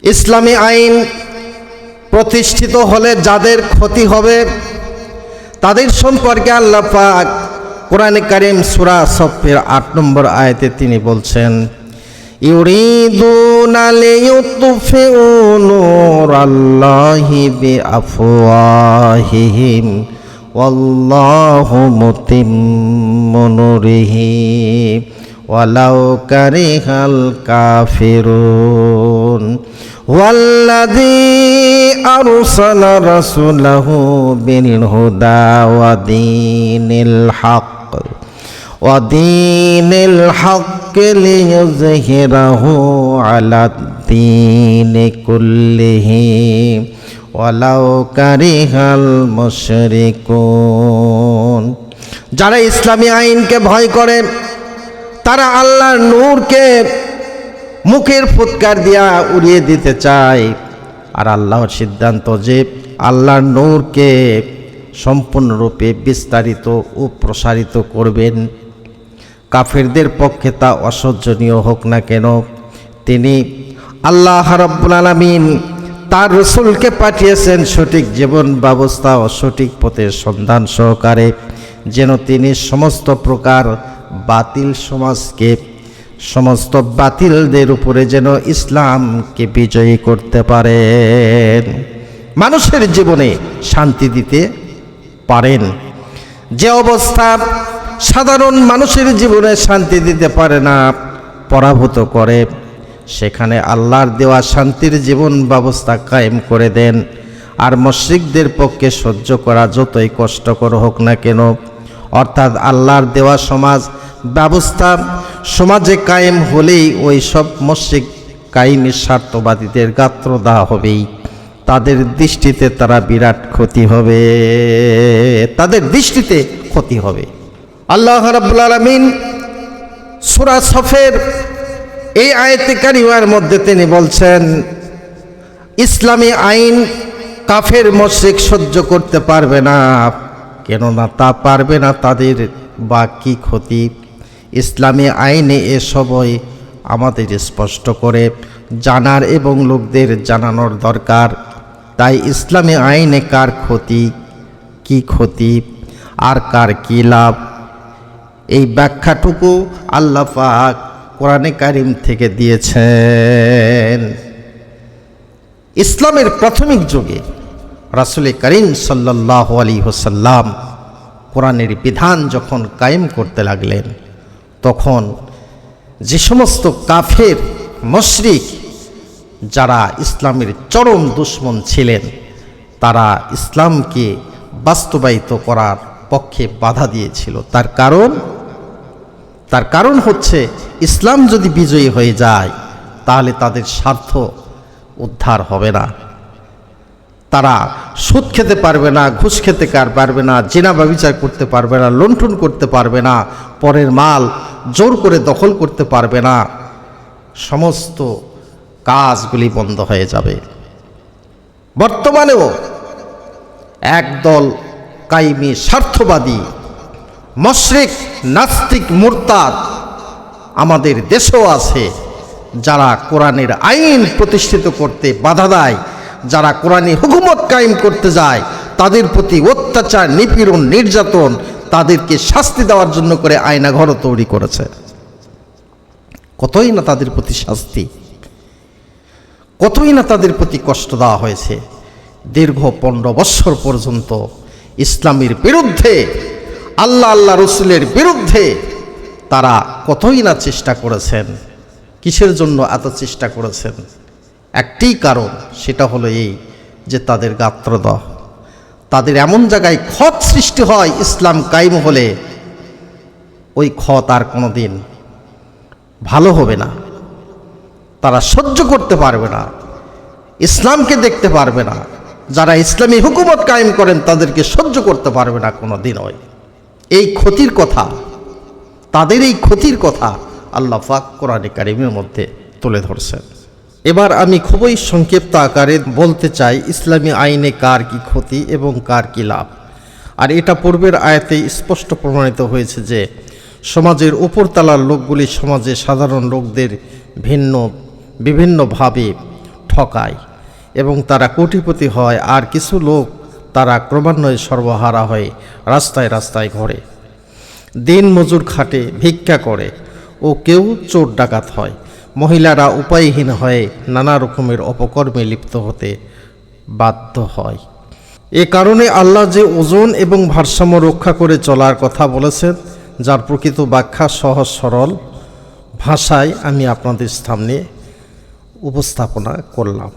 ইসলামী আইন প্রতিষ্ঠিত হলে যাদের ক্ষতি হবে তাদের সম্পর্কে আল্লাহ পাক কোরআনে কারীম সূরা সফের ৮ নম্বর আয়াতে তিনি বলছেন, ইউরিদুনা লিইউতফিউ নূরাল্লাহি বিআফওয়াহিহিম ওয়াল্লাহু মুতিম্মু নূরিহি ওয়ালাউ কারিহাল কাফিরুন ওয়াল্লাযী আরসালা রাসূলাহু বিল হুদা ওয়া দীনিল হক লিইয়ুযহিরাহু আলাদ-দীনি কুল্লিহি ওয়ালাউ কারিহাল মুশরিকুন। যারা ইসলামী আইনকে ভয় করে তারা আল্লাহর নূরকে মুখের ফুৎকার দিয়া উড়িয়ে দিতে চায়, আর আল্লাহর সিদ্ধান্ত যে আল্লাহর নূরকে সম্পূর্ণরূপে বিস্তারিত ও প্রসারিত করবেন। কাফেরদের পক্ষে তা অসহ্যনীয় হোক না কেন, তিনি আল্লাহ রাব্বুল আলামিন তার রাসূলকে পাঠিয়েছেন সঠিক জীবন ব্যবস্থা ও সঠিক পথের সন্ধান সহকারে, যেন তিনি সমস্ত প্রকার বাতিল সমাজকে, সমস্ত বাতিলদের উপরে যেন ইসলামকে বিজয়ী করতে পারেন, মানুষের জীবনে শান্তি দিতে পারেন। যে অবস্থা সাধারণ মানুষের জীবনে শান্তি দিতে পারে না, পরাভূত করে, সেখানে আল্লাহর দেওয়া শান্তির জীবন ব্যবস্থা কায়েম করে দেন। আর মুশরিকদের পক্ষে সহ্য করা যতই কষ্টকর হোক না কেন, অর্থাৎ আল্লাহর দেওয়া সমাজ ব্যবস্থা সমাজে কায়েম হলেই ওই সব মুশরিক কায়েমি স্বার্থবাদীদের গাত্রদাহ হবেই, তাদের দৃষ্টিতে তারা বিরাট ক্ষতি হবে, তাদের দৃষ্টিতে ক্ষতি হবে। আল্লাহ রাব্বুল আলামিন সূরা সফের এই আয়াতে কারিমার মধ্যে তিনি বলছেন, ইসলামী আইন কাফের মুশরিক সহ্য করতে পারবে না, কেননা তা পারবে না, তাদের বা কি ক্ষতি। ইসলামী আইনে এসবই আমাদের স্পষ্ট করে জানার এবং লোকদের জানানোর দরকার। তাই ইসলামী আইনে কার ক্ষতি, কি ক্ষতি, আর কার কি লাভ, এই ব্যাখ্যাটুকু আল্লাহ পাক কোরআনে কারীম থেকে দিয়েছেন। ইসলামের প্রাথমিক যুগে রাসূল করিম সাল্লাল্লাহু আলাইহি ওয়াসাল্লাম কোরআনের বিধান যখন কায়েম করতে লাগলেন, তখন যে সমস্ত কাফের মুশরিক যারা ইসলামের চরম দুশমন ছিলেন, তারা ইসলামকে বাস্তবায়িত করার পক্ষে বাধা দিয়েছিল। তার কারণ হচ্ছে, ইসলাম যদি বিজয়ী হয়ে যায় তাহলে তাদের স্বার্থ উদ্ধার হবে না, তারা সুদ খেতে পারবে না, ঘুষ খেতে পারবে না, জিনা ব্যভিচার করতে পারবে না, লুণ্ঠন করতে পারবে না, পরের মাল জোর করে দখল করতে পারবে না, সমস্ত কাজগুলি বন্ধ হয়ে যাবে। বর্তমানেও একদল কায়েমি স্বার্থবাদী মুশরিক নাস্তিক মুরতাদ আমাদের দেশেও আছে, যারা কোরআনের আইন প্রতিষ্ঠিত করতে বাধা দেয়, যারা কোরআনী হুকুমত কায়েম করতে যায়, তাদের প্রতি অত্যাচার, নিপীড়ন, নির্যাতন, তাদেরকে শাস্তি দেওয়ার জন্য করে আয়নাঘর তৈরি করেছে। কতই না তাদের প্রতি শাস্তি, কতই না তাদের প্রতি কষ্ট দেওয়া হয়েছে। দীর্ঘ 15 বৎসর পর্যন্ত ইসলামের বিরুদ্ধে, আল্লাহ রসুলের বিরুদ্ধে তারা কতই না চেষ্টা করেছেন। কিসের জন্য এত চেষ্টা করেছেন? একটি কারণ, সেটা হলো এই যে তাদের গাত্রদাহ, তাদের এমন জায়গায় ক্ষত সৃষ্টি হয় ইসলাম কায়েম হলে, ওই ক্ষত আর কোনোদিন ভালো হবে না, তারা সহ্য করতে পারবে না, ইসলামকে দেখতে পারবে না। যারা ইসলামী হুকুমত কায়েম করেন তাদেরকে সহ্য করতে পারবে না কোনোদিন। এই ক্ষতির কথা, তাদের এই ক্ষতির কথা আল্লাহ পাক কোরআনে কারীমের মধ্যে তুলে ধরছেন। এবার আমি খুবই সংক্ষিপ্ত আকারে বলতে চাই ইসলামী আইনে কার কি ক্ষতি এবং কার কি লাভ। আর এটা পূর্বের আয়াতে স্পষ্ট প্রমাণিত হয়েছে যে সমাজের উপরতলার লোকগুলি সমাজে সাধারণ লোকদের বিভিন্নভাবে ঠকায় এবং তারা কোটিপতি হয়, আর কিছু লোক তারা ক্রমান্বয়ে সর্বহারা হয়ে রাস্তায় রাস্তায় ঘোরে, দিন মজুর খাটে, ভিক্ষা করে, ও কেউ চোর ডাকাত হয়। মহিলারা উপায়হীন হয়ে নানা রকমের অপকর্মে লিপ্ত হতে বাধ্য হয়। এ কারণে আল্লাহ যে ওজন এবং ভারসাম্য রক্ষা করে চলার কথা বলেছেন, যার প্রকৃত ব্যাখ্যা সহজ সরল ভাষায় আমি আপনাদের সামনে উপস্থাপনা করলাম।